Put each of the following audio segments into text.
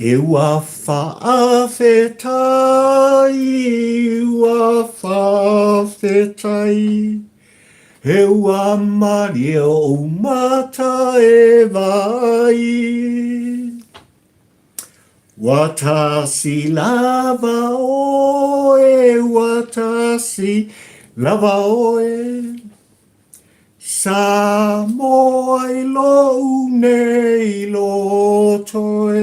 E ua whaawhetai, ua whaawhetai. He ua mari o mata e vai. Watasi lava oe, watasi lava oe. Samoa i lo nei lotoe.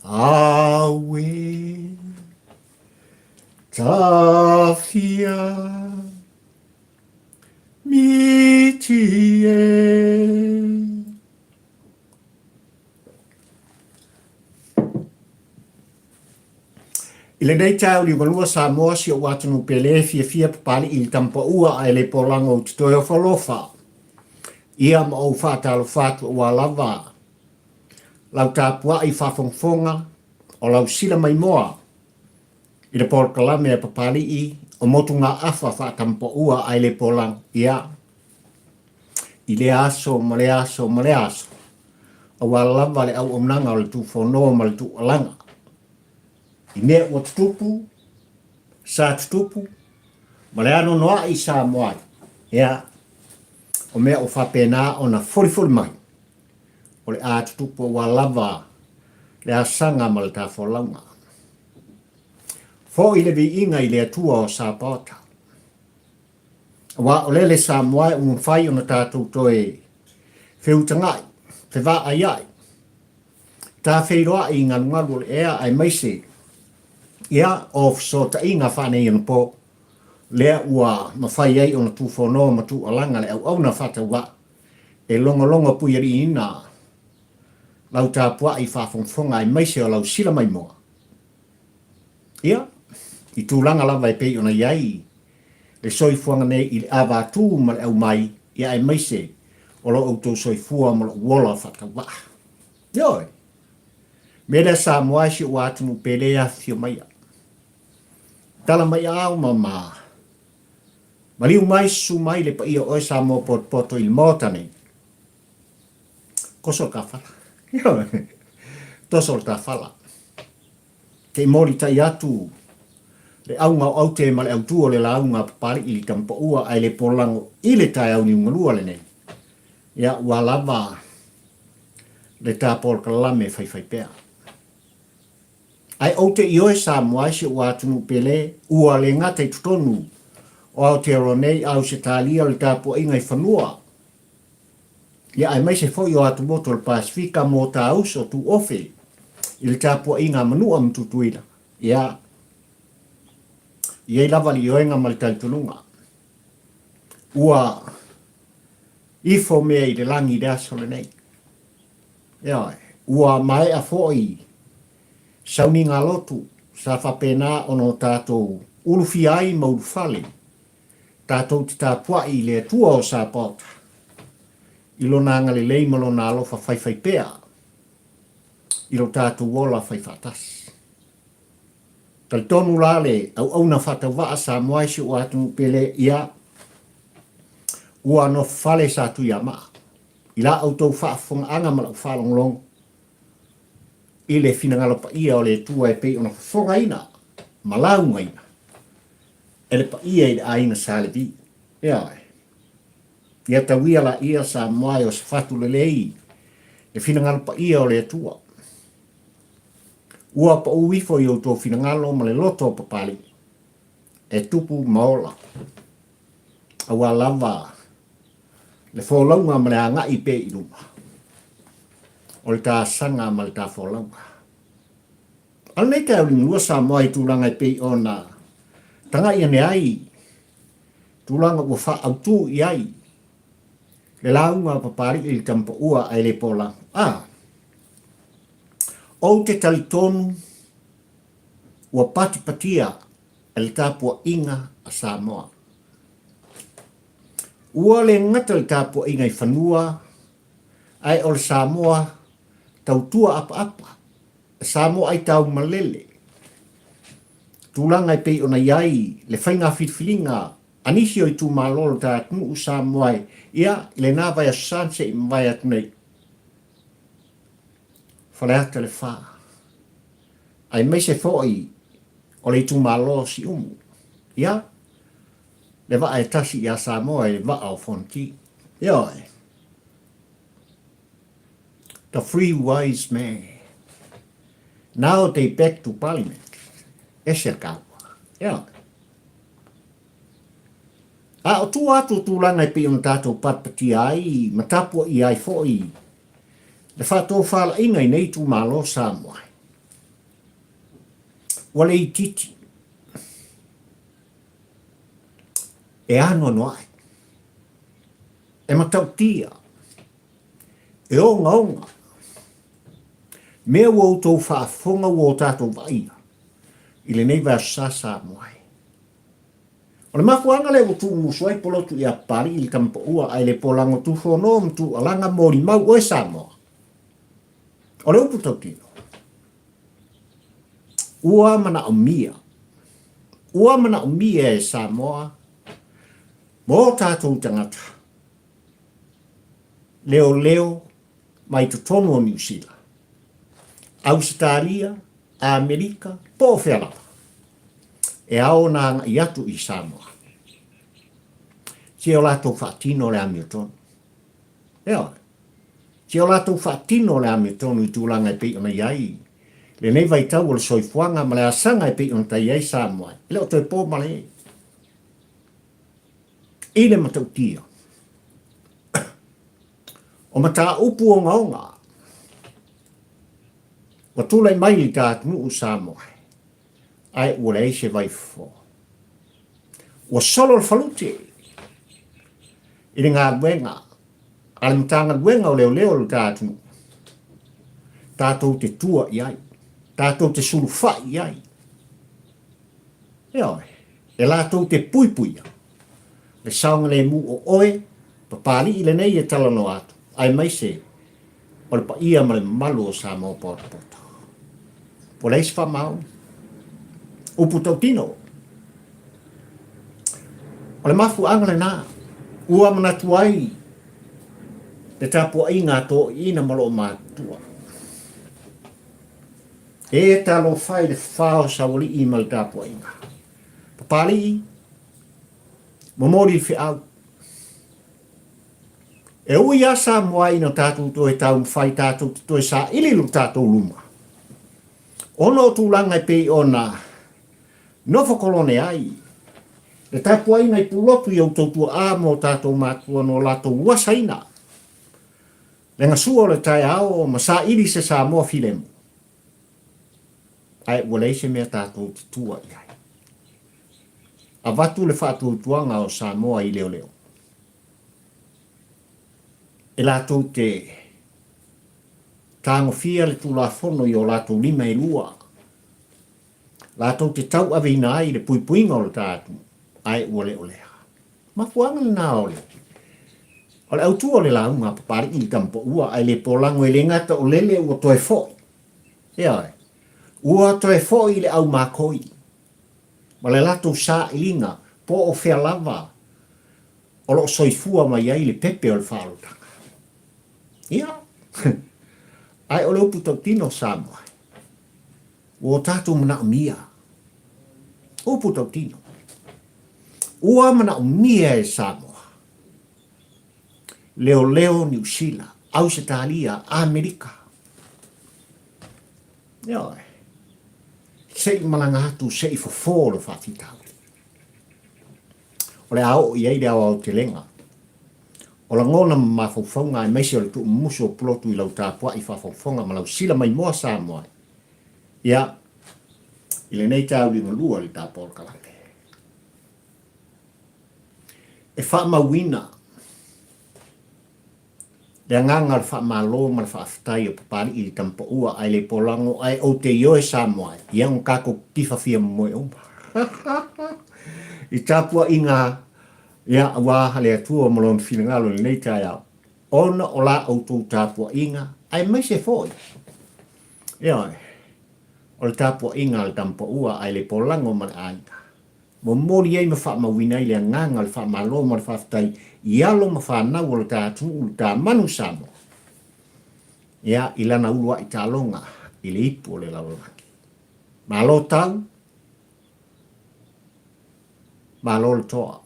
Awe, tafia, mitie. I le nei tau li walua Samoa si o watanu pele fia papali i tampa ua ai le polango o titoe o whalofa. Ia ma o whātalo whātu o lava. Lau tāpua i whawhongfonga o lau sila mai moa. I le por kalame e papali i o motu ngā awha whātampa ua ai le polang ia. I le aso, ma le aso, ma le aso. O lava le au omnanga o le tu whonoa ma le tu alanga. I mea ua tutupu, sa tutupu, ma le ano noa i sa moai. Ia, o mea o whapena o na fori mai. O le a tutupu wa lava, le a sanga ma le ta wholaunga. Fo i le vi inga i le atua o sa pota. Wa o lele sa moai un whai o na tātou toe whiutangai, te wā ai ai. Tā whiroa i ngā ngaru le ea ai maise. Ia of so ta inga whane i po lea ua mawhai ei o na tu whonoa ma tu alanga le au na whata wa e longa pui ari ina lau tā pua i whawhongfonga i maise o lau sila mai moa. Ia, i tūlanga lava e pei o na iai le soifuanga nei i le awa tū ma le au mai ia ai maise o lo auto soifua ma lo wola whata wa. Ioi, mea sa moa si o atunu pelea fio mai a. Tala mai au mama. Maliu mai su mai le pa ia oi sa mo poto il mota nei. Koso ka fala. Tosol ta fala. Te mori tai atu. Le au ngau au te male au tuo le launga papari ili tampa ua ai le polango ile tai au ni ungalua le nei. Ia ua lava le tāpol kalame fai pea. Ai o te ioe sa moaisi o atunu pele ua le ngata i tutonu o Aotearoa au se talia o le tāpua inga i whanua. Ia ai mai se foi o atu moto le Pasifika mo ta auso tu ofe i le tāpua inga manua mtutuina. Ia i lava li oenga ma le taitununga. Ua ifo mea i le langi le aso le nei. Ia ua mai a foi sauni ngā lotu, sa whapena ono tātou ulufi ai ma ulufale, tātou te tāpua i le tua o sa pota. I lo nanga le leima lo nā alofa whai pea, i lo tātou wola whai whatas. Tal tonu lale au na whatau waa sa moaisi o atu pele ia, ua no whale sa tu ia maa. I la autou whaafonga anga ma lau whalonglong, i le finangalo pa ia o le tua e pei ona whonga ina, malaunga ina. E le pa ia i aina sa le vi. Ia e. Ia tawia la ia sa moai o sa fatu le lei, le finangalo pa ia o le tua. Ua pa uwifo i o tō finangalo ma le loto pa pali. E tupu maola. Awa lava. Le wholaunga ma le anga i pe i luma. O le tā sanga ma le tā wholaunga. Al nei te au li mua sa moai tūlanga i pei o na tanga ia ne ai. Tūlanga ua wha au tū i ai. Le launga papari i tampa ua ai le pola. O te talitonu ua patipatia e le tāpua inga a Samoa. Ua le ngata le tāpua inga i whanua ai o le Samoa tautua apa. Samoa ai tau malele. Tūlanga i pei ona iai le whainga whitwhilinga anisi o i tū malolo tā tunu u Samoa ia le nā vai a sanse i mwai atu nei. whaleata le wha. Ai mai se fōi o le tu malo si umu. Ia, le wa e tasi i a Samoa e wa au fonti. Ia e. The free wise man. Now they back to parliament. E se kaua. Ia. A o tu atu tūlanga i pi on tātou patpati ai, matapua i ai fōi. Le whātou whala inga i nei tu malo Samoa. Wale i titi. E ano noai. E matau tia. E onga onga. Mea wau tau whaafonga wau tātou vaia. I le nei vā sasa moai. O le mafuanga le o tu muswai polotu i a pari i kampa ua ai le polango tu whonom tu alanga mori mau o e Samoa. O le upu tau tino. Ua Manaomia. Ua Manaomia e Samoa. Mō tātou tangata. Leoleo mai tutono o New Zealand. Australia, Amerika, po whelapa. E ao nanga i atu i Samoa. Si o lātou whaatino le Hamilton. Ea. Si o lātou whaatino le Hamilton i tūlanga i pei ona iai. Le nei vai tau o le soifuanga ma le asanga i pei ona tai iai Samoa. Le o toi pō male. I le matau tia. O mata upu o ngaonga. Wa tūlai mai i tātunu u Samoa. Ai ua le eise vai fo. Ua solo le falute. I le ngā luenga. Ale mtanga luenga o Leoleo le tātunu. Tātou te tua i ai. Tātou te sulufa i ai. E oi. E lātou te pui pui. Le saunga le mu o oe. Papali i le nei e talano atu. Ai mai se. O le pa ia ma le malu o Samoa pota pota. Po le eise wha mau. Upu tau tino. O le mafu angale nā. Ua manatu ai. Te tapua i ngā tō ina malo mātua. E talo whai le whao sa wali i mal tapua i ngā. Papali i. Momori whi au. E ui a Samoa ina tātou toi tau whai tātou toi sa ililu tātou luma. Ono tūlanga i pei ona. Nofo kolone ai. Le tapua ina i pulotu i au tautua a mo tātou mātua no lātou wasaina. Le ngasua le tai ao ma sa ili se Samoa filemu. Ai waleise mea tātou titua i ai. A watu le whātou tuanga o Samoa i Leoleo. E lātou te tāngo fia le tūla whono i o lātou lima e lua. Lātou te tau awina ai le puipuinga o le tātou. Ai ua le olea. Ma fuanga le nā ole. O le autua o le launga papari i kampo ua ai le polango e le ngata o lele ua toe foi. E ai. Ua toe foi le au makoi. Ma le lātou sa ilinga po o whea lava. O lo soifua mai ai le pepe o le whaalutanga. Ia. Ai o le upu tau tino Samoa. O tātou Manaomia. Upu tau tino. Ua Manaomia e Samoa. Leoleo, New Zealand, Australia, Amerika. Ioi. Sei malanga atu, sei fofolo whawhitau. O le ao i eire au te lenga. O la ngona mawhawhaunga e meisi o le tu muso plotu i lau tāpua i whawhawhaunga ma lau sila mai moa Samoa. Ia, i le nei tāu ringa lua li tāpua o kalate. E whamawina. Le nganga le whamalo ma le whaaftai o papari i tampa ua ai le polango ai o te ioe Samoa. Ia un kako tifawhia moe oma. I tāpua i ngā ia wāha le atua malon whingalo le nei tai au. Ona o la o tō tāpua inga ai mai se foi. Ia o le tāpua inga le tampa ua ai le polango ma le ainga. Mo mori ai ma whamawina i le nganga le whamalo ma le whaaftai i alo ma whanau o le tātu u le tā manu Samoa. Ia ilana ulua i talonga i le ipu o le laulangi. Malo tau, malo le toa.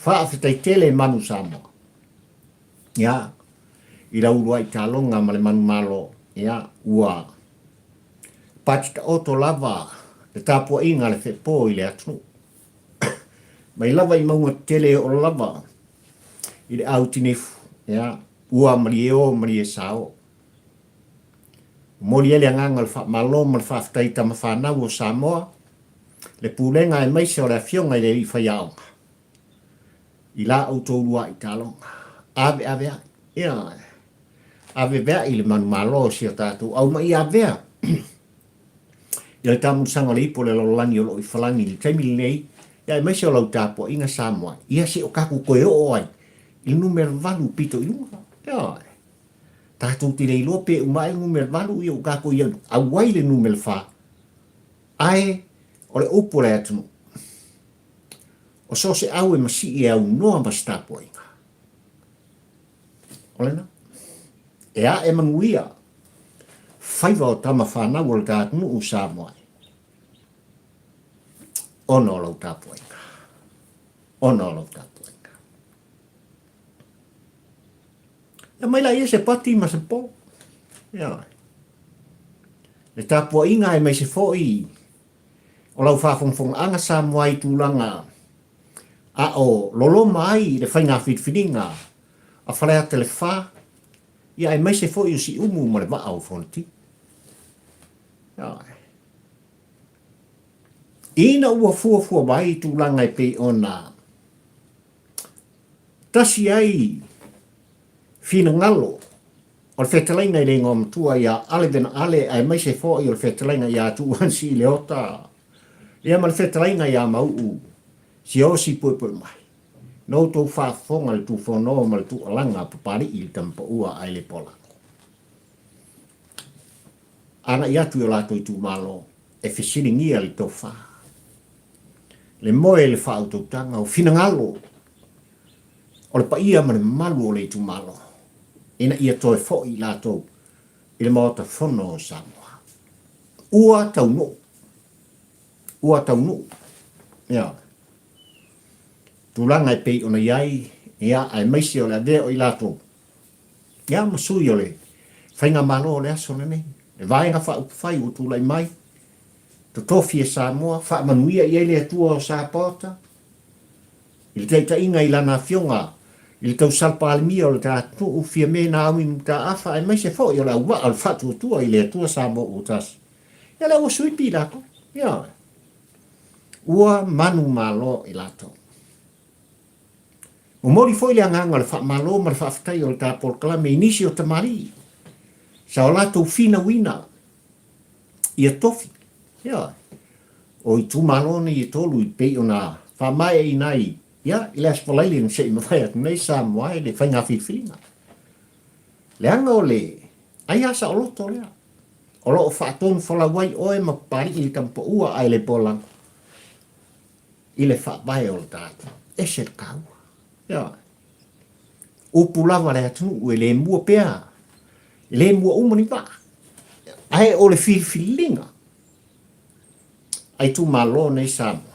Whaafetai tele manu Samoa. Ia, ila ulua i talonga ma le manu malo. Ia, ua patita oto lava le tapua inga le whepo i le atunu. Mai lava i maunga tele o lava i le au tinefu. Ia, ua mari e sao. Mori ele anganga le malo ma le whaafetai tama whanau o Samoa. Le pulenga e maise o le afionga i le i whaiaonga. I la au tōrua i talonga. Ave ai. Ia. Ave vea i le manu malo si o tātou. Au mai avea. I le tamu sanga le ipo le lolani o lo i whalangi li taimi nei. Ia e maise o lau tāpua inga Samoa. Ia si o kaku koe o ai. I numero valu pito i lunga. Ia. Tātou tine i lope umai numero valu i o kaku i au wai le numero wha. Ai o le upo le atunu. O so se au e masi i au noa mastapua inga. Olena? E a e manuia. Whaiva o tama whanau o le tātunu u Samoa. Ono o lau tāpua inga. Ono o lau tāpua inga. Ia mai la ia se pati ma se po. Ia. Le tāpua inga e mai se fo i. O lau whawhongwhong anga Samoa i tūlanga. A o lolo mai le whainga whitwhininga. A whalea tele wha. Ia e mai se fo i si umu ma le wa au whonti. Ia. Ina ua fua mai i tūlanga i pe ona. Tasi ai whina ngalo. O le whetalainga i le ngom tua ia alevena ale ai mai se fo i o le whetalainga ia tuan si le ota. Ia ma le whetalainga ia mau u. Si o si pui mai. No tō whaafonga le tū whono ma le tū alanga papari i le tampa ua ai le pola. Ana i atu i o lato i tū malo e whisiringia le tō wha. Le moe le wha au tōtanga o whinangalo. O le paia ma le malu o le tū malo. Ina ia tō e fo i lato i le maota whono o Samoa. Ua tau no. Ua tau no. Ia. Tūlanga e pei ona iai, ia ai maisi o le avea o i lato. Ia masui o le whainga malo o le aso nene. E vaenga wha upawhai o tūlai mai. To tofi e Samoa, wha manuia i ele atua o Sapota. I le teita inga i lana fionga. I le tau salpa alimia o le tātu u fia me na awi mta afa ai maisi e fo i o le awa o le whatu atua i le atua Samoa o tas. Ia le ua suipi i lato. Ia. Ua manu malo i lato. O mori foi le anganga le whaamalo ma le whaafitai o le tāpol kalame inisi o tamari. Sa o lato fina wina. Ia tofi. Ia. O i tūmalone i tolu i pei o na whaamae i nai. Ia, i le aspalaili na se i mawhai atu nei Samoa e le whainga whiwhiringa. Le anga o le, ai asa o loto lea. O lo o whaatonu whalawai oe ma pari i tampo ua ai le polang. I le whaabae o le tātu. E se kaua. Ia. Upu lava le atunu e le mua pea. E le mua umani pa. Ai o le whiwhiringa. Ai tu malo nei Samoa.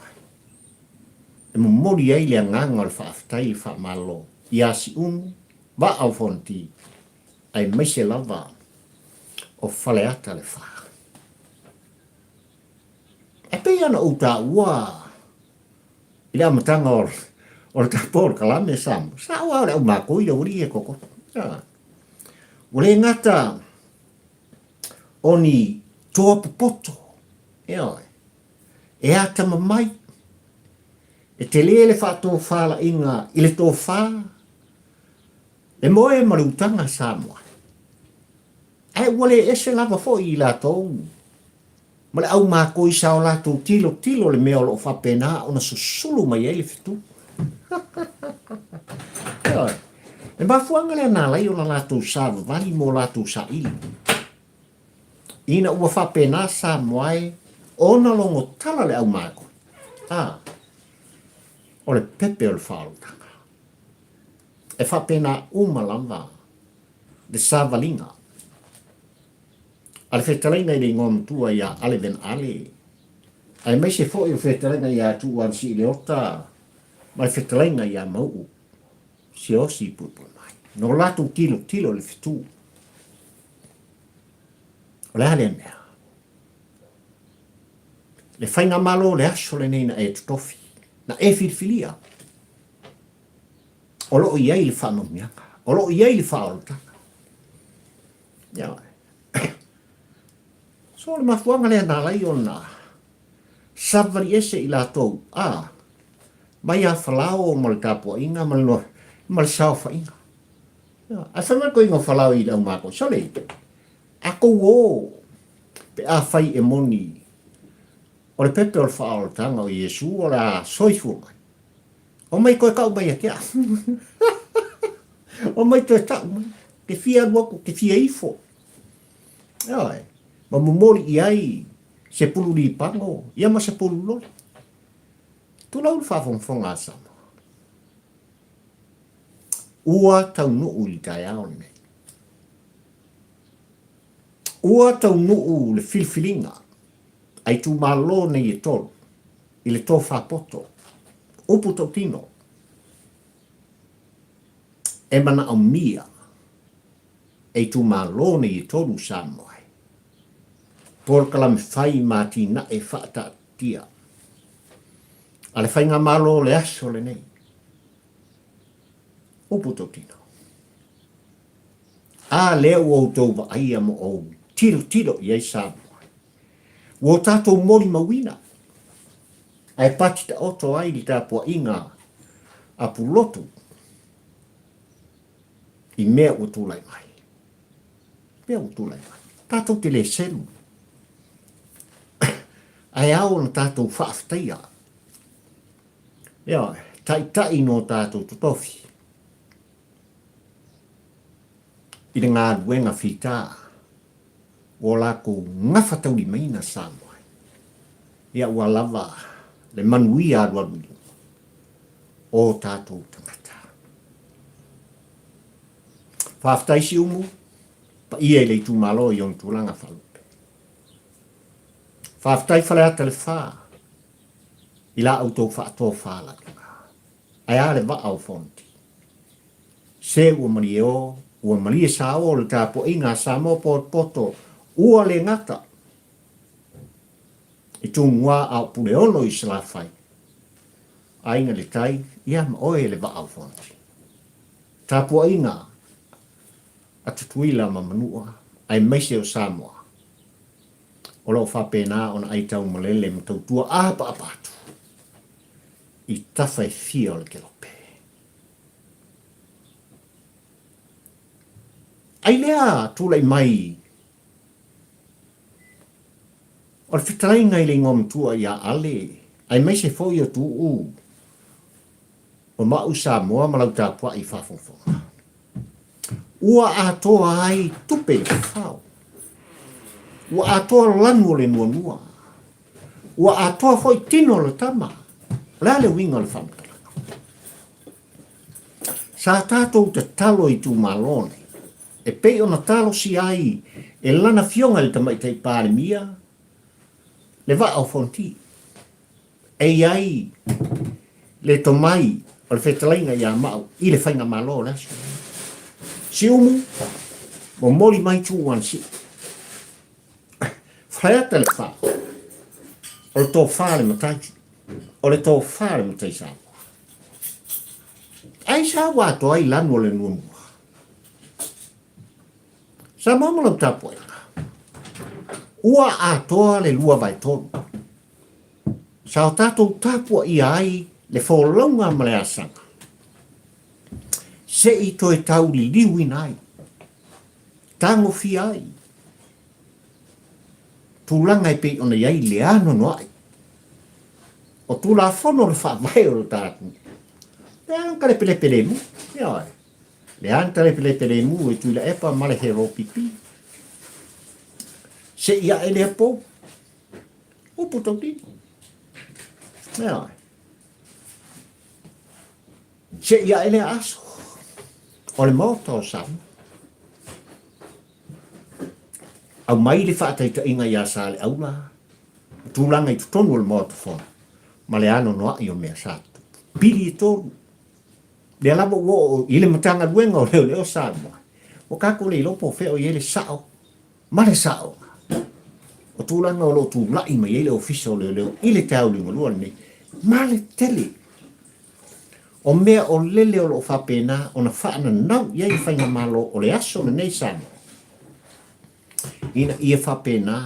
E mori ai le anganga le whaafitai le whaamalo. Ia si wa au fonti. Ai maise lava o whaleata le wha. E pei ana uta ua. Ile amatanga o le tapor kalame Samoa. Sa ua le au mako i uri e koko. O le ngata oni toa popoto. E ata mamai. E te le whaato whala inga i le tō wha. Le moe marutanga Samoa. Ai wale ese lava fo i la tōu. Ma le au mako i sao la tō tilo le mea o lo whapena o na susulu mai e le fitu. Le mafuanga le anala i o la tō sāwa vali mo la tō sa ili. Ina ua whapena Samoa e ona longo tala le au mako. O le pepe o le whaarutanga. E whapena umalamba. le savalinga. Ale whetalainga i le ngom tua ia ale ven ale. Ai mai se fo i whetalainga ia tuan si le ota, mai whetalainga ia mau. Si osi pupu mai. No latu tilo le fitu. O le hale mea. Le whainga malo le aso le neina e tutofi. Na e filfilia. O loo iai le whanomianga. O loo iai le whaolotanga. Ia. So le mafuanga le analai o na. Savari ese i la tou. Mai a whalao o mal kapua inga mal sao whainga. A whainga ko inga whalao i lau mako. Sole. Ako o. Pe a whai e moni. O le pepe o le whaolotanga o Iesu o la soifua. O mai koe kau mai a kia. O mai toi tau mai. Ke fia wako, ke fia ifo. Ai. Ma mumori i ai. Se pulu li pango. Ia ma se pulu lori. Tu lau le whawhongwhonga sama. Ua tau nuu li tai ao ni mei. Ua tau nuu le filfilinga. Ai tu malo nei e tolu. I le tō whapoto. Upu tau tino. E Manaomia. E tu malo nei e tolu Samoa. Por kalam whai mati na e whaata tia. Ale whai ngā malo le aso le nei. Upu tau tino. A leo o tau wa aia mo o tiro i ei Samoa. Wo tātou mori mawina. Ai pati ta oto ai li tāpua inga a pulotu. I mea o tūlai mai. Mea o tūlai mai. Tātou te le selu. Ai au na tātou whaaftaia. Ia, tai no tātou tutofi. I ngā ruenga whita. O lako ngawhatau i maina Samoa. Ia ua lava le manui a ruarudu. O tātou tangata. Whaaftai si umu. Pa ia le tu malo i on tūlanga whalupe. Whaaftai whaleata le wha. I la autou whaato whala. Ai ale wa au fonti. Se ua mani e o. Ua mani e sa o le tāpo inga Samoa poto. Ua le ngata. I tū mua au pule ono i sila whai. Ainga le tai, ia ma oe le wa au fonti. Tāpua inga, atutuila ma manua, ai maise o Samoa. O lau whapena ona ai tau malele ma tau tua apa atu. I tawhai fia o le kelope. Ai lea tūlai mai. O le whitarainga i le ngom tua ia ale, ai mai se fo i o tu u. O mau Samoa malau tāpua i whawhongwhonga. Ua atoa ai tupe le whao. Ua atoa lanu o le nuanua. Ua atoa hoi tino le tama. Lea le winga le whamtalanga. Sa tātou te talo i tu malone. E pei ona talo si ai e lana fionga le tamaitai pāremia. Le va au fonti. Ei ai le tomai o le whetalainga ia mau i le whainga malo le aso. Si umu, mo mori mai tūwan si. Whaiata le wha. O le tō whare matai. O le tō whare matai Samoa. Ai sa wāto ai lanu o le nuanua. Sa mamulam tāpua ina. Ua atoa le lua vai tonu. Sa o tātou tāpua i ai le wholaunga ma le asanga. Se i toi tau li liwi nai. Tango fi ai. Tūlanga i pei ona iai le ano no ai. O tūla whono le whaamai o le tātou. Le anka le pele mu. Iai. Le anka le pele mu e tūla epa male hero pipi. Se ia ele po. O puto tino. Iai. Se ia ele aso. O le moto o Samoa. Au mai le whaataita inga ia sa le aula. Tūlanga i tutonu le moa tufona. Ma le ano noa i o mea sātu. Piri i tōru. Le alama ua i le matanga luenga o Leoleo Samoa. O kako le ilopo feo i ele sao. Ma le sao. O tūlanga o lo tūlai ma i ele ofisa o Leoleo. I le tau linga luan ni. Ma le tele. O mea o lele o lo whapena o na whaana nau iei whainga malo o le aso le nei Samoa. Ina ia whapena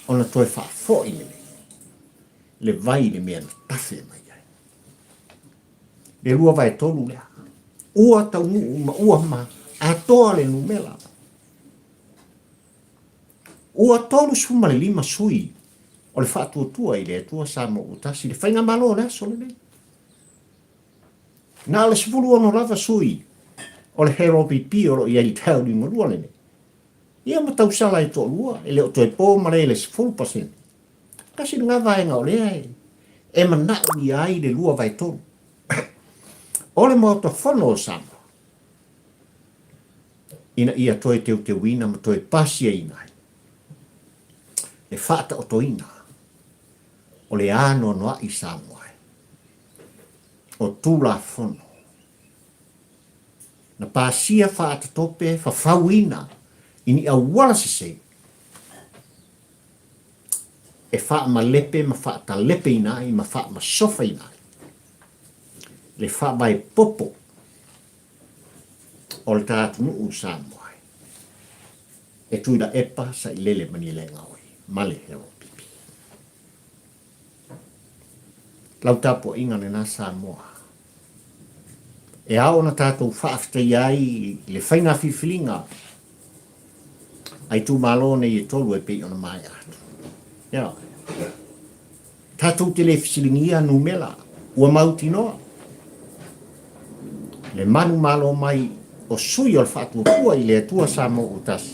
o na toi whaafo i lele. Le vai le mea na tafe mai ai. Le lua vai tolu lea. Ua tau ma ua ma a toa le numela. Ua tolu suma le lima sui o le whaatua i le atua Samoa utasi le whainga malo le aso le nei. Nā le sipulu ono lava sui o le hero pipi o lo i ali tau li ngorua le nei. Ia ma tau sala i tō lua e le o toi pō mare le 4%. Kasi ngā vaenga o lea e. E manau i ai le lua vai tonu. O le moto whono o Samoa. Ina ia toi teu te wina ma toi pasia inai. Le whaata o toina. O le ano noa i Samoa. O tūla whono. Na pasia whaata tope whawina ini a wala se. E wha ma lepe ma wha ta lepe inai ma wha ma sofa inai. Le wha mai popo o le tātu nuu Samoa. E tuida epa sa i lele mani le ngaoi. Male heo pipi. Lau tapo inga ne nā Samoa. E ao na tātou whaafta iai le whainga whiwhilinga. Ai tū malo ne i tolu e pei ona mai atu. Ia. Tātou te le whisilingia numela. Ua mauti noa. Le manu malo mai o sui o le whaatua kua i le atua Samoa utasi.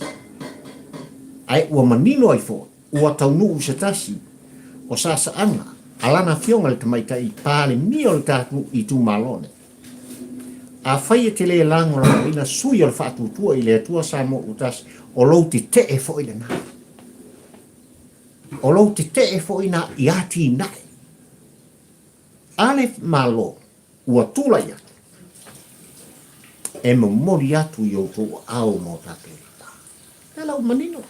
Ai ua manino ai fo. Ua taunu se tasi. O sasa anga. Alana fionga le tamaita i pāle mi o le tātou i tū malo ne. A whai e te le lango la ina sui o le whaatutua i le atua Samoa utasi. O lou te te e fo i le nā. O lou te te e fo i nā i ati nai. Ale malo ua tula i atu. E mo mori atu i o tō au mo tāpirita. E lau manino.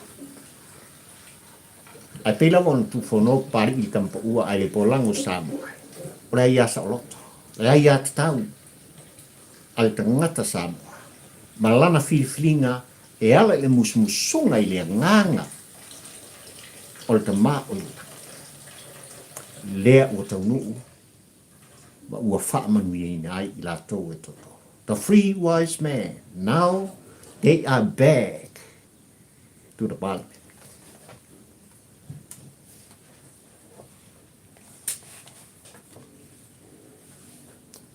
Ai pēla wana tu whono pari i tampa ua ai le polango Samoa. O rea ia sa o loto. Rea ia te tau. Ai tangata Samoa. Malana whiriwhiringa e ala le musmusunga i le nganga. O le tama o le lea o tau nuu. Ma ua whaamanu i ai i la tau e toto. The three wise men, now they are back to the parliament.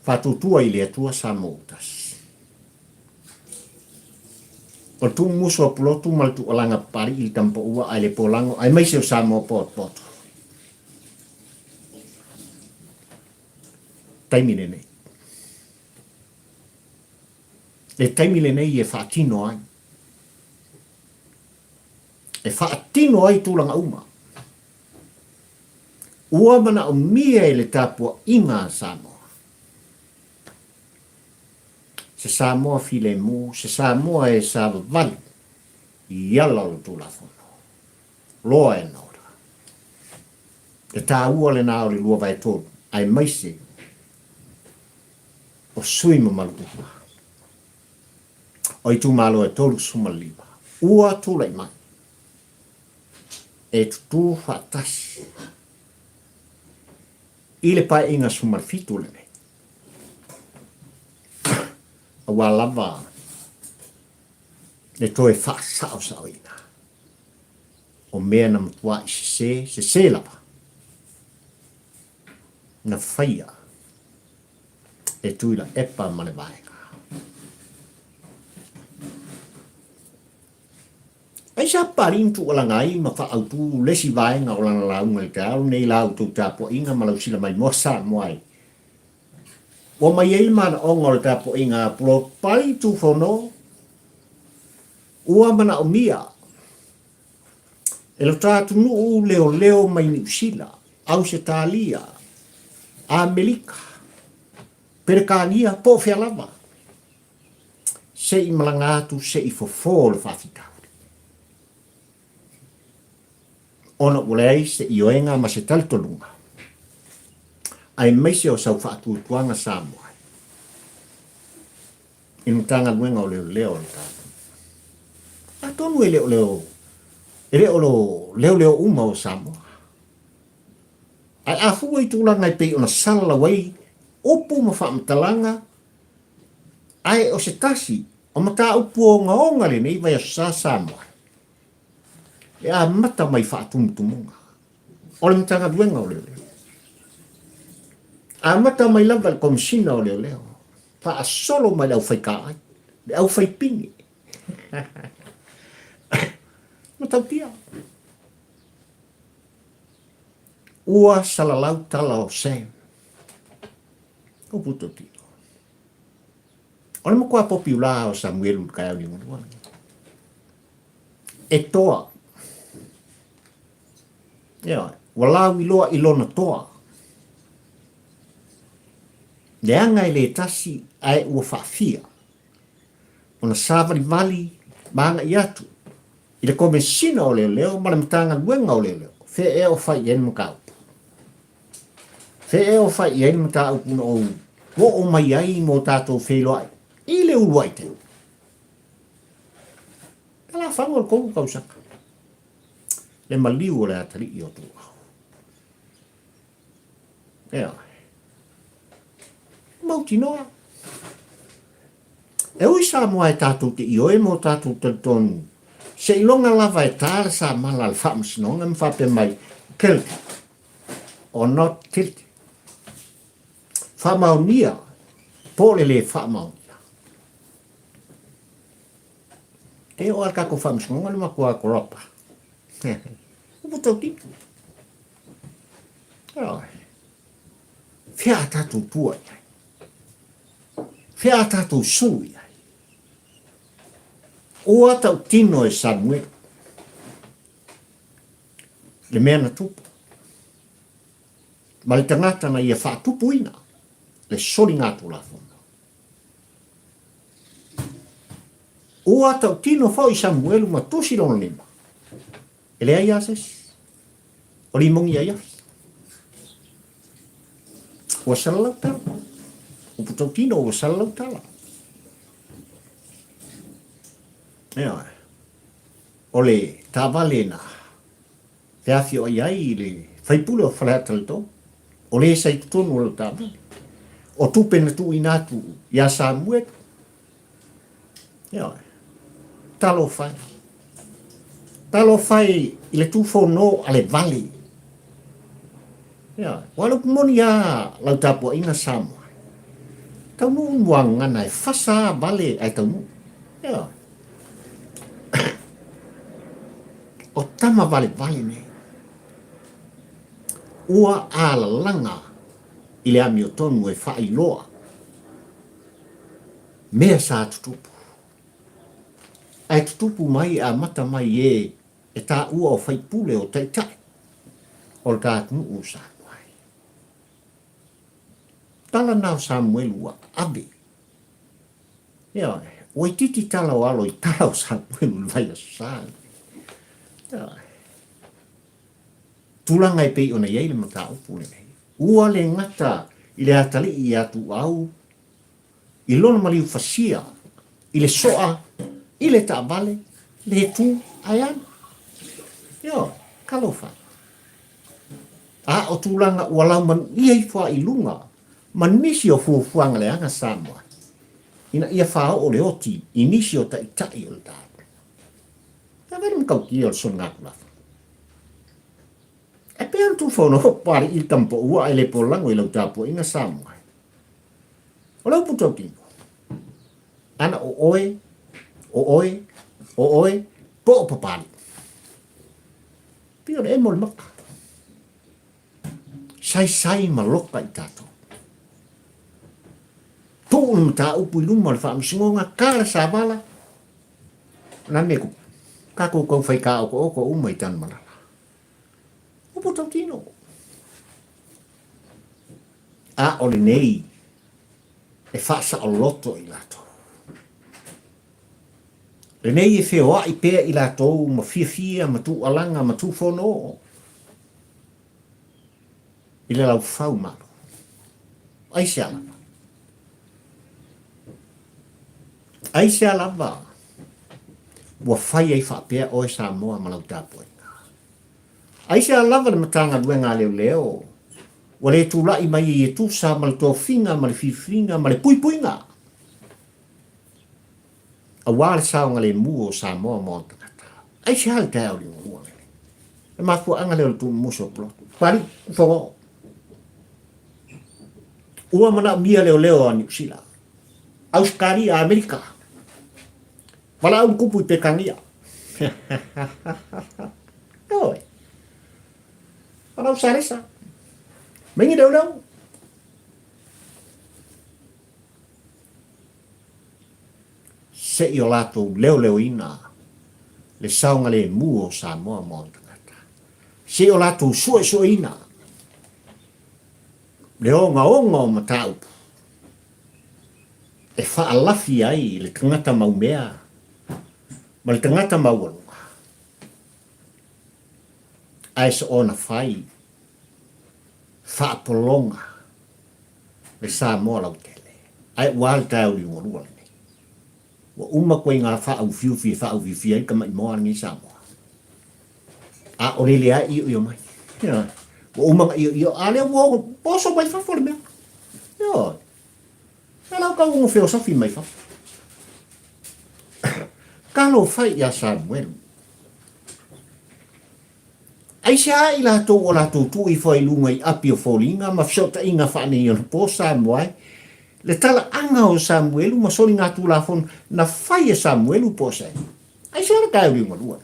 Whatutua i le atua Samoa utasi. O tu muso a pulotu maltu alanga pari i tampa ua ai le polango, ai mai seo Samoa pot. Taimine nei. Le taimile nei e whaatino ai. E whaatino ai tūlanga uma. Ua Manaomia e le tāpua inga Samoa. Se Samoa file mu, se Samoa e sāwa vali. Iala o tūla whono. Loa e naura. E tā ua le nā o le lua vai tōru. Ai maise. O sui mamalukupa. O i tū malo e tolu sumaliwa. Ua tūlai mai. E tutu whatasi. I le pai inga sumarfitu le nei. A wā lava. Le toe whaasao sao ina. O mea na matua i se lava. Na whaia. E tuila epa mane vaenga. Ai sa parintu o langai ma wha autu lesi vaenga o lana launga i te au nei lau tau tāpua inga ma lau sila mai mosa moai. O mai ei mana onga o tāpua inga pulo parintu whono. Ua Manaomia E lo tātu nuu Leoleo mai New Zealand, Australia, Amerika, Perikania, po whialama. Se I malangatu, se I fofo le whawhitau. Ona ulei se I oenga ma se taltonunga. Ai meise o sau whaatutuanga Samoa. Inu tanga luenga o Leoleo le tātu. A tonu e Leoleo. E Leoleo uma o Samoa. Ai a fua I tūlanga I pei ona sala wai opu ma whaamatalanga ai o se tasi o mata upu o ngaonga le nei vai a sa Samoa. E a mata mai whaatumutumunga. O le mtanga luenga o Leoleo. A mata mai lava le komisina o Leoleo. Pa a solo mai lau whai kāai. Le au whai pingi. Matau tia. Ua salalau tala o Sam. O puto tito. O le makua popular o Samuelu kai au ni ngua. E toa. Ia, walau iloa ilona toa. Le anga I le tasi ai ua whaafia. Ona savali vali maanga I atu. I le komesina o Leoleo, ma le matanga luenga o Leoleo. Fe e o whai ien makau. Fe e o whai ien makau puna o o mai ai mo tātou whelo ai. I le uruai te. Kala whango le kongu kausaka. Le maliu o le atari I o tu au. Ea. Mauti noa. E ui Samoa e tātou te ioe mo tātou te tonu. Se ilonga lava e tāra sa mala al whaamasinonga me whape mai kilti. Or not kilti. Whaamaunia. Pōle le whaamaunia. E o al kako whaamasinonga le makua koropa. Upo tau tipu. Whia tātou tua iai. Whia tātou sui iai. Oa tau tino e Samuel. Le mea na tupu. Ma le tangata na ia whaatupu ina. Le sori ngātu la whona. Oa tau tino whau I Samuelu ma tosi lona lima. E lea ia ses. O li mongi ia ia. Ua salalau tala. O putau tino ua salalau tala. Ea. O le tāwale na. Te awhi o iai le whaipule o whalata le tō. O le sai tutonu o le tāwale. O tūpena tu inatu ia Samuel. Ea. Talo whai. Talo whai I le tūwhono a le vale. Ea. Walau kumoni a lau tāpua ina Samoa. Tau nu ngana e whasa vale ai tau nu. Ea. O tama vale ne. Ua ala langa I le ami o tonu e whai loa. Mea sa tutupu. Ai tutupu mai a mata mai e tā ua o whaipule o teitai. O le kātunu o Samuai. Tala nao Samuel ua abe. Ia, oi titi tala o alo I tala o Samuel vai a sāi. Tulanga I pei ona iei le mata upu le nei. Ua le ngata I le atali I atu au. I lona maliu fasia. I le soa. I le taavale. Le tu aiana. Ia, kalofa. A o tulanga ua lau man iei wha I lunga. Man nisi o fuafuanga le anga Samoa. Ina ia whao o le oti. I nisi o tai o le tātu. Ka verum kau ki o son ngātu lafa. E pēr tu whono pari I tampo ua e le polango I lau tāpua inga Samoa. O lau putau tino. Ana o oe, po o papari. Pio le mo le maka. Sai ma loka I tātou. Tōu mta upu I luma le whaamsingonga kāra sa wala. Nā me ku. Kako kau whai ka oko uma I tāna malala. A o le nei, e whaasa o loto i lato. Le nei e whioa i pēr i lato, ma fia ma tu alanga, ma tu whono. I le lau whau malo. Ai se alava. Ai se alava. Ua whai ai whapea o e Samoa ma lau tāpoi. Ai se alava le matanga duenga Leoleo. Wa le tu lai mai e tu sa ma le tō finga, ma le fifinga, ma le puipuinga. A wale saonga le mua o Samoa mo tangata. Ai se hal tau li ngua. E mafu anga le tu muso plot. Pari, whongo. Ua Manaomia Leoleo a New Zealand. Australia, Amerika. Wala au kupu i pekangia. Oi. Wala au saresa. Mengi Leoleo. Se i o lato Leoleo ina. Le saunga le muo Samoa mo tangata. Se i o lato sua ina. Le onga o matau. E whaalafi ai le tangata maumea. Ma le tangata maualunga. Ai se ona whai. Whaapolonga. Le Samoa lau tele. Ai wale tau li ngorua le. Wa uma koe ngā whaau fiufi ai kama i moa ngi Samoa. A o lele ai i o mai. Wa uma i o ale wo poso mai whafole mea. Yo. Lau ka ungo filosofi mai wha. Kalo whai ia Samuel. Ai se ai la tō o la tō tū i whai lunga i api o wholinga, ma whiota inga whaane i ona pō Samuai. Le tala anga o Samuelu, ma soli ngā tū la whon, na whai e Samuelu pō sai. Ai se ara kai ringa lua.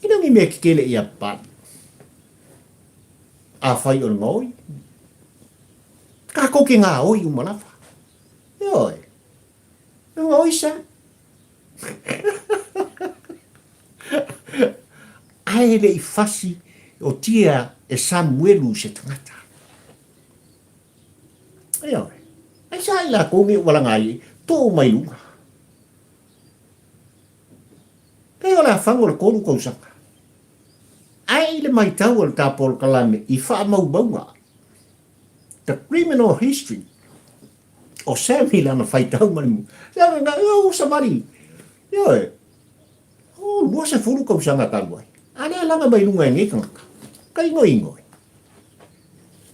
Ina ngi mea kikele i a pat. A whai o ngoi. Ka koke ngā oi umalafa. Yoi. Ngoi sa. Ai le i fasi o tia e Samuelu se tangata. Yoi. Ai sa ila konge wala ngai tō mai lunga. Pei o la whango le konu kousanga. Ai le mai tau al tāpol kalame i wha mau maunga. The criminal history o Sammy lana whai tau manimu. Ia nga, samari. Ioi. Lua se furu kau sanga kaluai. Ane langa mai lunga e ngekanga. Ka ingoi.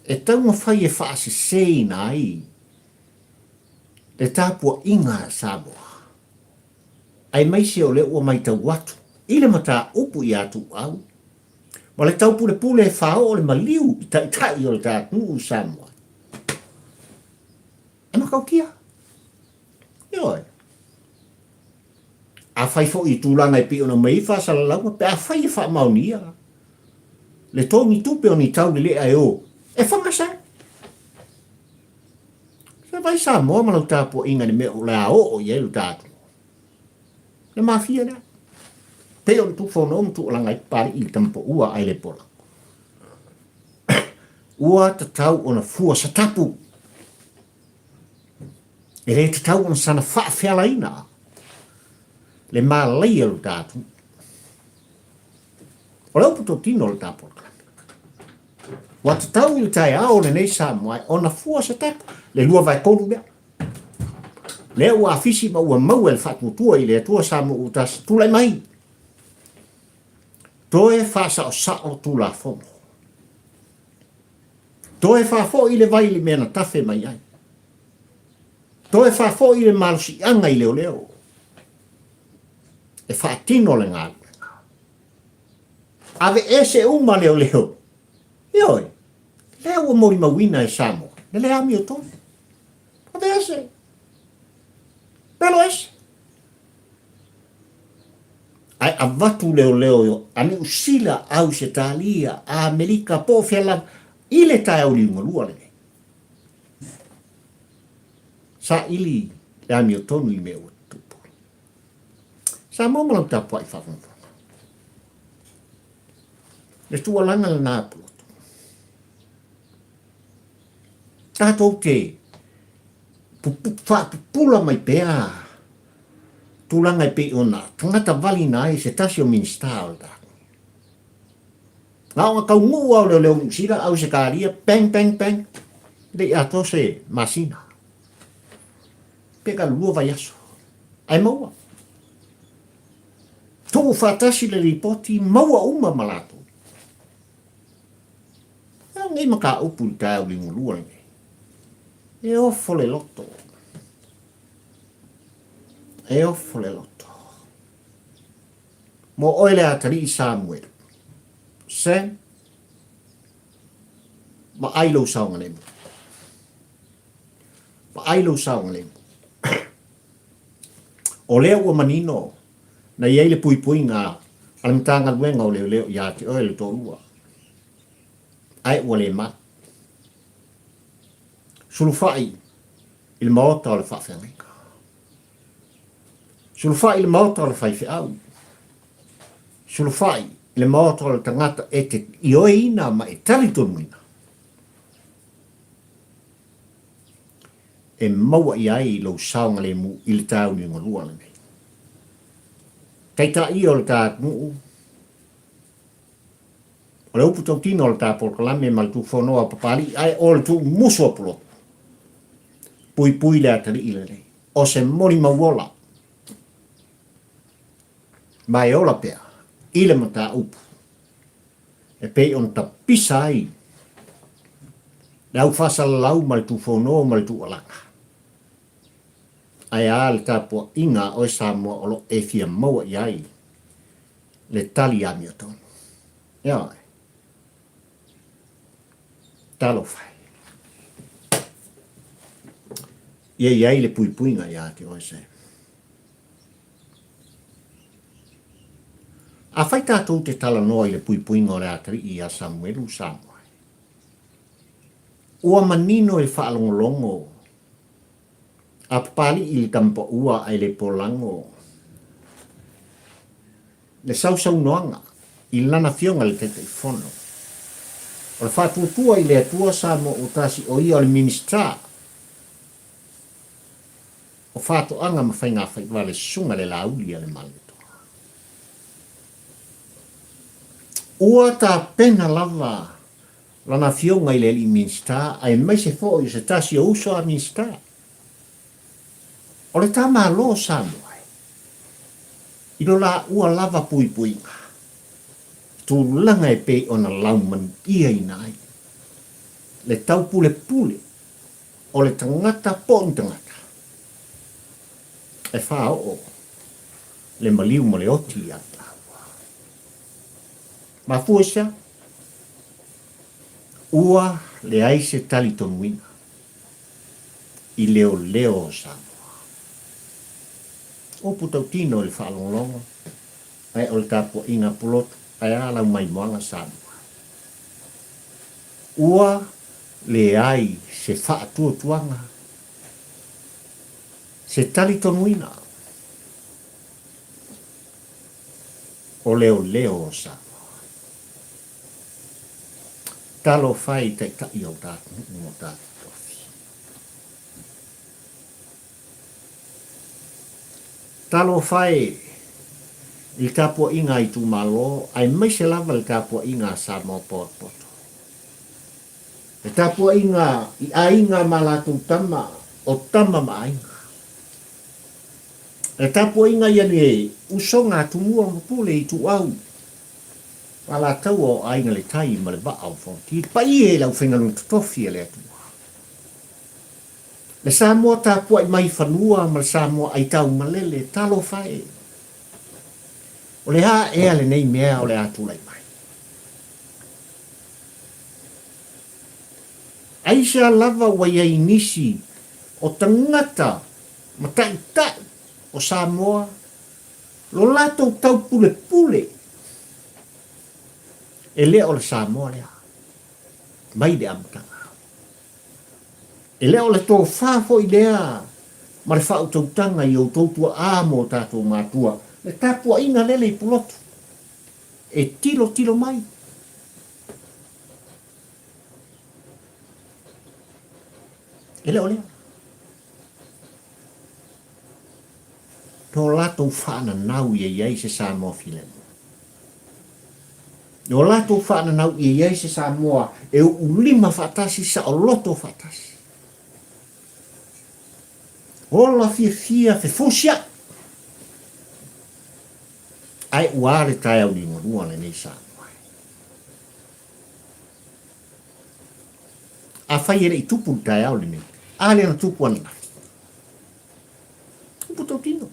E tau ma whai e wha se sei nai. Le tāpua inga Samoa. Ai mai se o le ua mai tau watu. Ile mata upu i atu au. Ma le tau pule e whao o le maliu i tai o le tātu Samoa. E makau kia. Ioi. A whai fo i tūlanga i pi ona mai whaasala launga, pe a whai e wha maunia. Le tōngi tupe o ni tau ni lea e o. E whangasa. Se vai Samoa malau tāpua inga ni mea o le a o i elu tātu. Le mafia na. Pe o tu whono tu langa i pari i tampo ua ai le pola. Ua ta tau ona fua sa tapu. E re ta tau ona sana whaafeala ina. Le malai elu tātu. O leo puto tino le tāpua. Wa ta tau i tai ao le nei Samoa ona fua sa tapu. Le lua vai kolu mea. Le ua afisi ma ua mau el whatu tua i le tua Samoa utas tulai mai. Toe whaasa o sao tu la fono. Toe whaafo i le vai le mea na tafe mai ai. Toe whaafo i le malusi anga i Leoleo. E whaatino le ngā. Ave ese uma Leoleo. Ioi. Leo ua mori mawina e Samoa. Le lea mi o tone. Ave ese. Pelo ese. Ai avatu Leoleo ani usila au se talia a Amerika po fiala ile tai au lingo lua le. Sa ili la mi tonu i meu tupu. Sa mo mo ta pai fa. Le tua langa le nā pulotu. Tātou te pula mai pēa. Tūlanga i pe ona. Tangata vali nā e se tasi o minsta o tā. Ngā kau ngu au leo sira au se kāria. Peng, peng, peng. Le ato se masina. Peka lua vai aso. Ai maua. Tō whātasi le ripoti maua uma malato. Ngai maka upu i tāu li ngulua ngai. E ofo le loto. E ofo le loto. Mo oile atari i Samuel. Sam. Ma ailo saunga lemu. Ma ailo saunga lemu. O leo ua manino. Na iei le pui pui ngā. Alamtanga luenga o Leoleo i ate oe le tō ua. Ai ua le ma. Sulufai il maota o le whawhenga. Sulufai il maota o le whaiwhi au. Sulufai il maota o le tangata e te ioe ina ma e tari tonuina. E maua i ai lo saunga le mu i le tau ni ngolua le nei. Teita i o le tā nuu. O le upu tau tino o le tā polkalame ma le tu whonoa papali ai o le tu muso apolo. Pui pui le atari i le nei. O se mori mauola. Mai ola pea. I le mata upu. E pei on ta pisa ai. Lau whasa lau ma le tu whonoa ma le tu alanga. Ai a le tāpua inga o e Samoa o lo e fia maua i ai. Le tali a mio tonu. Ia. Talo fai. Ia i ai le pui puinga i ate o e se. A fai tātou te tala noa i le pui puinga o le atari i a Samuelu Samoa. Ua manino e whaalongolongo. A papali i le tampa ua ai le polango. Le sausau noanga i lana fionga le tete i fono. O le whātuatua i le atua Samoa o tasi o ia o le ministra. O whātuanga ma whai ngā whai wale sunga le lauli a le maletoa. Ua tā pena lava lana fionga i le li ministra ai mai se fo i se tasi o uso a ministra. O le tama lo Samoa. Ilo la ua lava pui pui ngā. Tu langa e pe ona lauman ia i nai. Le tau pule pule. O le tangata pon tangata. E wha o. Le maliu mo le oti a taua. Ma fuesa. Ua le aise tali tonuina. I Leoleo Samoa. O putau tino le whaalongolongo. Ai o le tāpua inga pulotu. Ai ala mai moanga Samoa. Ua le ai se whaatua tuanga. Se tali tonuina. O Leoleo Samoa. Talo whai te tai o tātu. Talo whai i tāpua inga i tū malo, ai mai se lava le tāpua inga Samoa poto. Le tāpua inga i a inga malatu tama, o tama ma inga. Le tāpua inga i ane usonga tumua mapule i tū au. Wala tau o a inga le tai ma le ba au fonti. Pa i e lau whengalung tutofi e le atua. Le Samoa tāpua i mai whanua ma le Samoa ai tau malele talo whae. O le haa ea le nei mea o le atulai mai. Aisha lava wai ai nisi o tangata ma tai o Samoa. Lo lato tau pule pule. E lea o le Samoa lea. Mai de amtanga. E lea o le tō whāwho i lea. Ma le whau tautanga i o tautua āmo tātou mātua. Le tāpua inga lele i pulotu. E tilo mai. E Leoleo. Tō lato whaana nau iei se Samoa filemu. O lato whaana nau iei se Samoa e ulima whaatasi sa o loto whaatasi. Ola fia fe fusia. Ai uare tai au ni morua le nei Samoa. A whai ere I tupu tai au le nei. Ale na tupu ana. Tupu tau tino.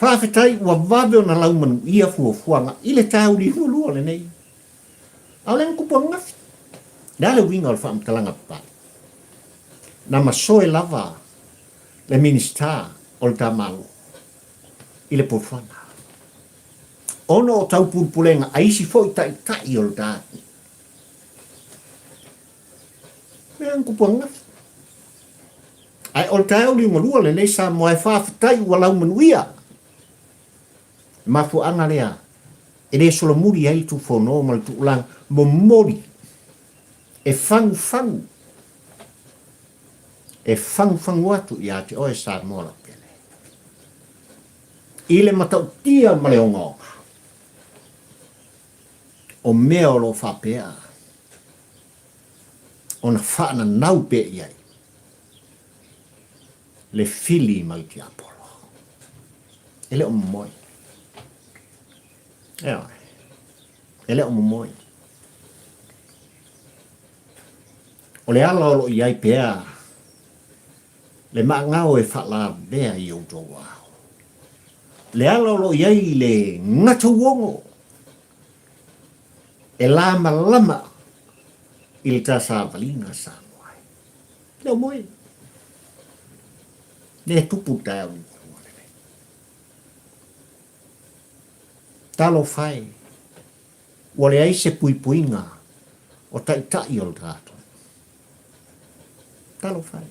Whawhetai ua wawe o na laumanu ia fuafuanga ile tau ni hulua le nei. Au le nkupua ngafi. Dale winga o le whaamtalanga pai. Na masoe lava le minister o le tamalo. Ile pofana. Ono o tau pulpulenga aisi foi tai o le tāti. Mea nkupua ngafi. Ai o le tau li ngalua le nei Samoa e whawhetai ua laumanu ia. Mafu anga lea, e le solo muri ai tu whono mal tu ulang momori, e fangu, e fangu watu I ate oe Samoa la pele. Ile matau tia male o ngonga, o mea o lo whapea, o na whaana nau pe iai, le fili mai ti Apollo, ele o moi. Ele o momoi. O le ala olo iai pea, le maangao e whala bea I o tō wao. Le ala olo iai le ngata wongo, e lama I le tasa valinga Samoa. Le o moi. Le tupu tau. Talo fai, wale ai se puipuinga o tai o tato. Talo fai.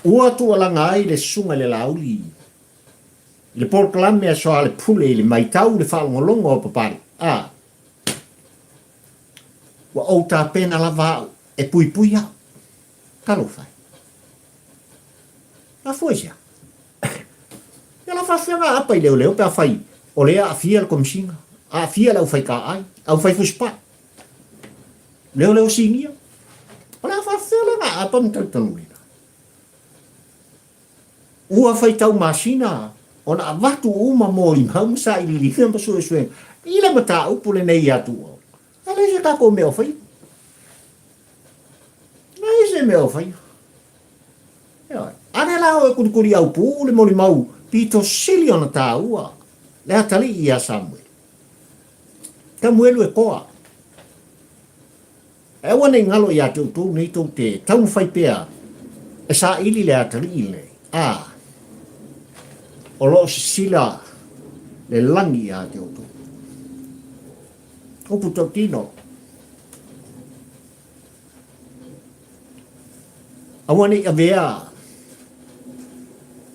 Ua tu alanga ai le sunga le lauli. Le porklame a soa le pule le maitau le whaongolongo o papari. Wa o ta pena lava e puipuia. Talo fai. A foisia. Ela whawhianga apa I Leoleo pe a whai. O lea a fia le komisinga. A fia le au whai ka ai. Au whai fuspa. Leoleo singia. O lea whawhianga apa mtautanu ina. Ua whai tau masina. O na watu uma mōi mau sa I li hima sue. Ila mata upu le nei atu. Ale se kako mea whai. Nei se mea whai. Ane lao e kurikuri au pū le mori mau. Pito sili ona tā ua. Lea tali I a Samuel. Samuelu e koa. E wane ngalo I a tū nei tō te taunu whai pēa. E sa ili lea tali I le. O lo sila le langi a te otu. Opu tau tino. Awane I a vea.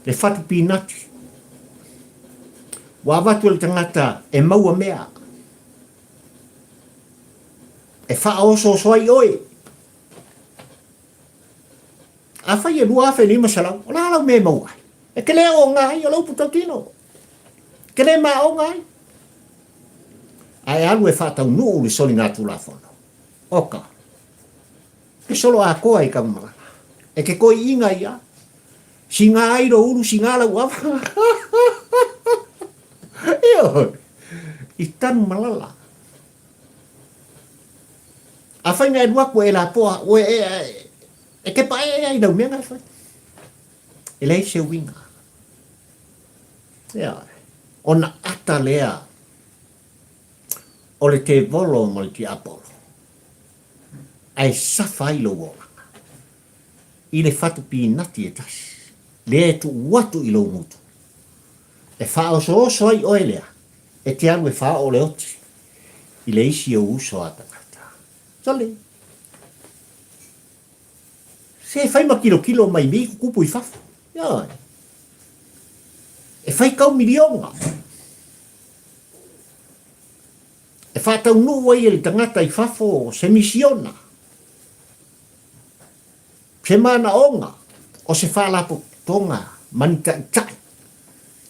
Le whatu pinati. Wa watu le tangata e maua mea. E wha oso soai oe. A whai e lua awhi lima salau. O la lau me maua. E ke lea o ngai o lau putau tino. Ke lea maa o ngai. Ai alu e wha tau nuu le soli ngā tū la whono. Oka. Ke solo a koa I kamara. E ke koi inga ia. Singa ai ro uru singa la wafa. Io. I tanu malala. A whai ngai duaku e la poa. E ke pae ai dau mea ngai whai. E lei se winga. Ona ata lea. O le te volo mo le ti Apollo. Ai sawhai lo wola. I le whatu pinati e tasi. Le tu watu I lo mutu. E wha oso ai oe lea. E te anu e wha o le oti. I le isi o uso atangata. Sale. Se whai ma kilo mai mi kupu I whafu. Ia. E whai kau milionga. E whātau nua i le tangata i whafo se misiona. Se Manaonga o se whalapo tonga manita tai.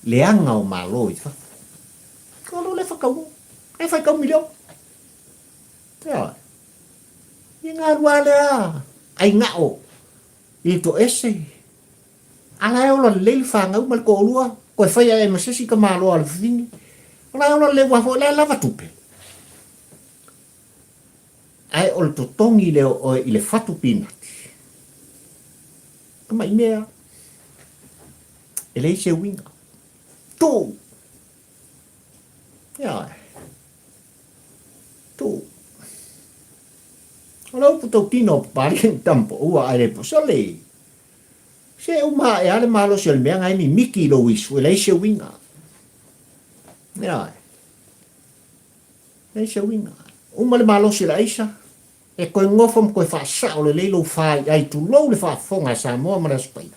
Le anga o malo i whafo. Kolo le whakau. E whaikau milio. Ia. I ngā rua lea. Ai ngao. I to ese. Ala e ola leili whangau mal ko olua. Koe whaia e masesi ka malo ala whini. Ala e ola le wafo le lava tupe. Ai ola to tongi leo o i le whatu pinati. Kama i mea. E lei se winga. Tō. Ia. Tō. Ola upu tau tino pari tampo ua aere po sole. Se uma e ale malo se le mea ngai mi miki lo isu. E lei se winga. Ia. Lei se winga. Uma le malo se la isa. E koe ngofam koe whaasa o le leilo whai ai tu lou le whaafonga Samoa mana spai.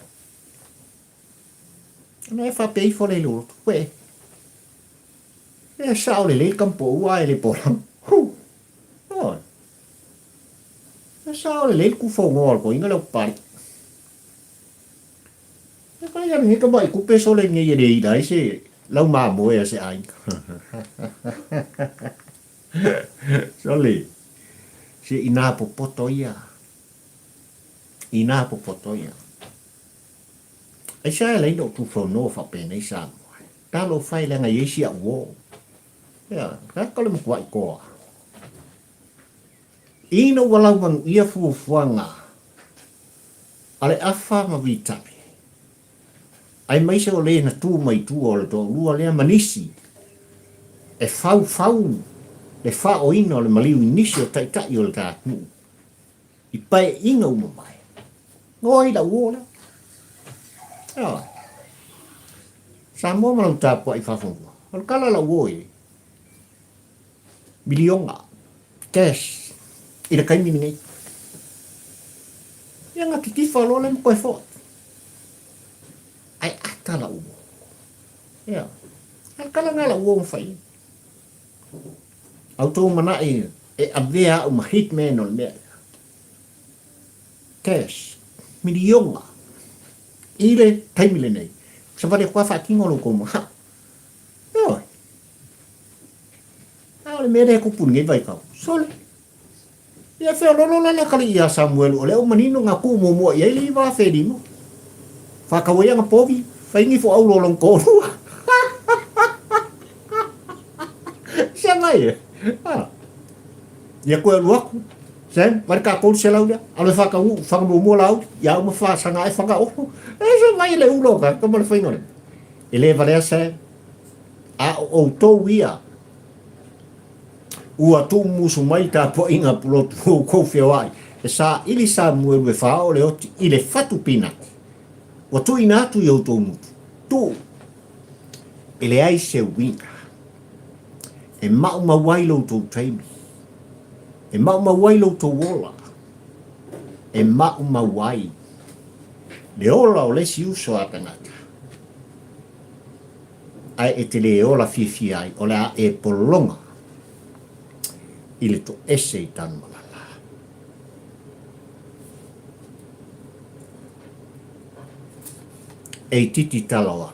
Ana e whapei fo le loro tu koe. E sa o le leil kampo ua e le polang. Oi. E sa o le leil ku whongo alko inga leo pari. E kai ana nika mai kupe so le ngai e le ida se lau maa moe a se ainka. Sole. Se ina popoto ia. Ina popoto ia. Ai sa le no tu fo no fa pena isa. Talo fai le ngai isi a wo. Ya, ka ko le mo ko. Ina wala wan ia fu fuanga. Ale afa ma vita. Ai mai se o le na tu mai tu o le to lua le manisi. E fau. Le wha o ino le maliu inisi o tai o le tātnu. I pai inga uma mai. Ngoi la uola. Ia. Samoa manau tāpua i whawhonua. Al kala la uoi. Milionga. Cash. I le kaimi minei. Ia ngā kitifa lo le mkoe fot. Ai ata la uo. Ia. Al kala ngā la uo mwhai. Auto mana e avea uma hitman on me. Cash. Milionga. Ile taimile nei. Sa vale kwa fa kingo lo como ha. Oi. Ale mere ko punge vai ka. Sol. Ia fe lo la kali ia Samuel ole o manino nga ku mo ia li va fe di mo. Fa ka wa nga povi. Fa ingi fo au lo long ko. Sa mai. Ah. Ia koe luaku. Sen, marika kolu se laulia. Ale whakamu lau. Ia uma whaasanga e whakaoho. E se mai le uloka. Kama le whaingore. E le valea se. A o tau ia. Ua tu musu mai ta po inga pulotu. Kou whiawai. E sa ili sa muelu e whao le oti. I le whatu pinati. Wa tu ina atu i au tau mutu. Tu. E le ai se winga. E mau wailo tō taimi. E mau wailo tō wola. E mau wai. Le ola o lesi uso a tangata. Ai e te le ola fifi ai. O le a e polonga. I le to ese i tanu malala. E i titi tala o alo.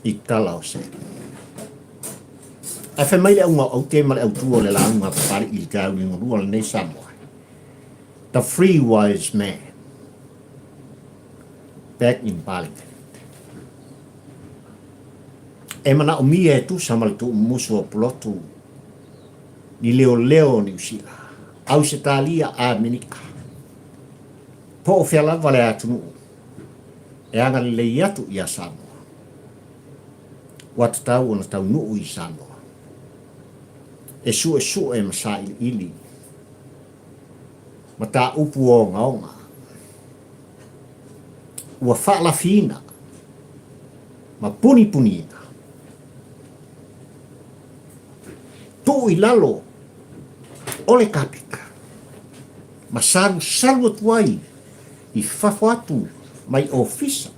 I tala o se. A fe mai le unga au te male au tua le la unga pari i tau i ngurua le nei Samoa. The free wise man. Back in Parliament. E Manaomia e tu samale tu musu o plotu ni Leoleo ni usila. Aust Italia a Menika. Po o fiala vale atunu. E anga le iatu i a Samoa. Wat tau ona tau nuu i Samoa. E su e masa ili. Ma ta upu o ngaonga. Ua whaala fina. Ma puni ina. Tu i lalo. Ole kapika. Ma salu atuai. I whafo atu. Mai ofisa.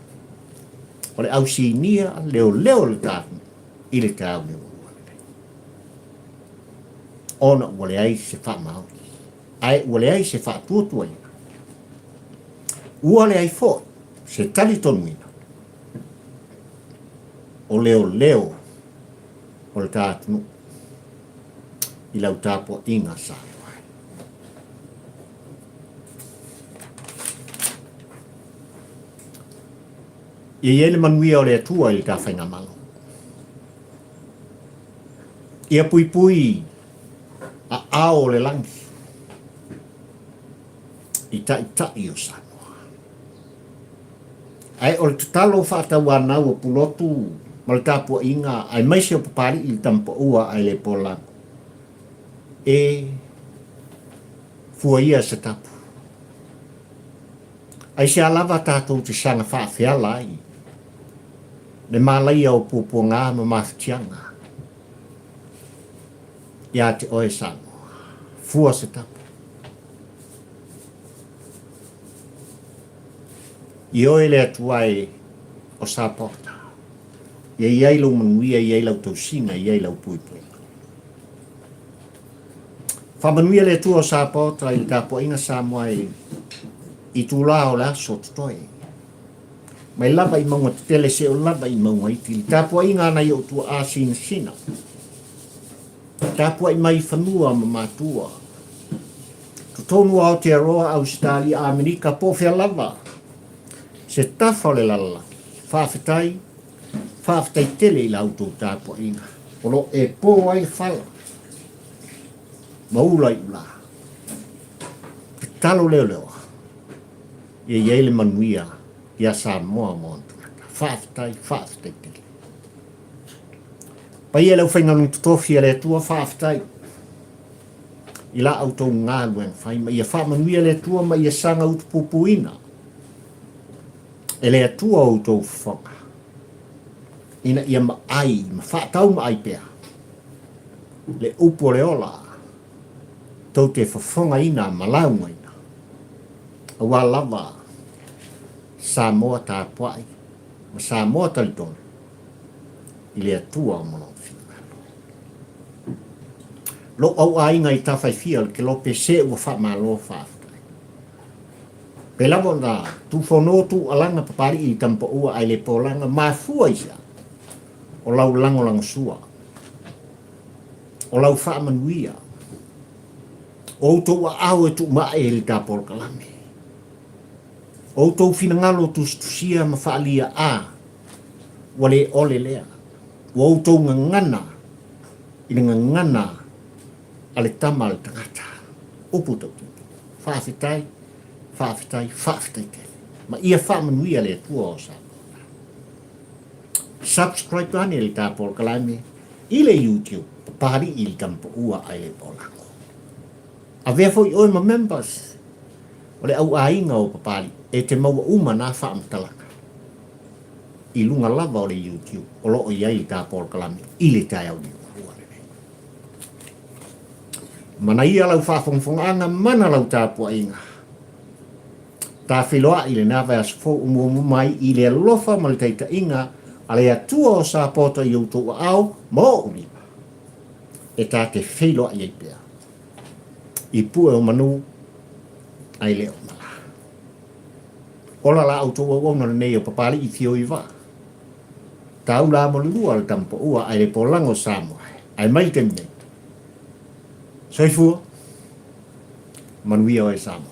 Ole au sinia Leoleo le tātu. I le tāu ni. ona ua le ai se wha mau. Ai ua le ai se wha tuatua ina. Ua le ai fo se tali tonu ina. O Leoleo o le tātunu i lau tāpua inga sa. Ia iele manuia o le atua i ka whainga malo. Ia pui pui a ao le langi. I ta i o Samoa. Ai o le tutalo whaata wanau o pulotu ma le tāpua inga ai maise o papari i tampa ua ai le polango. E fua ia se tapu. Ai se alava tātou te sanga whaafeala ai. Le malaia o pupua ngā ma mawhitianga. Ia te oe Samoa. Fua se tapu. I oe le atuai o Sapota. Ia iai lau manuia, iai lau tausinga, iai lau puipui. Whamanuia le atua o Sapota i tāpua inga Samoa i tūlā o le aso tutoi. Mai lava i maunga tele se o lava i maunga i tili. Tāpua inga ana i o tua āsina sina. Tāpua i mai whanua ma mātua. Tutonu au te aroa Australia Amerika pōwhia lava. Se tafa le lala. Whawhetai tele i lautou tāpua inga. Olo e pō ai whala. Maula i ula. Talo Leoleo. Ia iele manuia. Ia Samoa montunata. Whawhetai tele. Pai e lau whainganung tutofia le tua whawhetai. I la autou ngā lueng whai. Ma ia whamanuia le tua ma ia sanga utu pupuina. E le atua autou whonga. Ina ia ma ai, ma whaatau ma ai pēr. Le upo le ola. Tau te whawhonga ina ma launga ina. Awa lava. Samoa tāpuai. Ma Samoa talitona. I le atua o mono whina. Lo au ainga i tawhai fia ke lo pe se ua whamalo whawhetai. Pe lavo na tu whonotu alanga papari i tampa ua ai le polanga mafua isa. O lau langolang sua. O lau whaamanuia. O tau a au e tu maa e li tāpol kalame. O tau finangalo tu stusia ma whaalia a. Wale ole lea. O tau ngangana. Ina ngangana. Ale tama le tangata. Upu tau tutu. Whawhetai tele. Ma ia whaamanuia le tua o sa. Subscribe ane le tāpol kalame i le YouTube papari i li tampa ua ai le polango. A vea foi oi ma members o le au ainga o papari e te maua uma nā whaamtalaka i lunga lava o le YouTube o loo iai li tāpol kalame i le tai au ni ua le. Mana ia lau whawhongwhonganga mana lau tāpua inga. Tā whiloa i le nawe asfo umumu mai i le alofa ma le teita inga ale atua o Sapota i utou au mo unipa. E tā te whiloa i eipea. I pue o manu ai leo mala. Ola la autou au ona nei o papali i fio i wā. Tau la mo lua le tampo ua ai le polango Samoa. Ai mai te mne. Soifua. Manuia o e Samoa.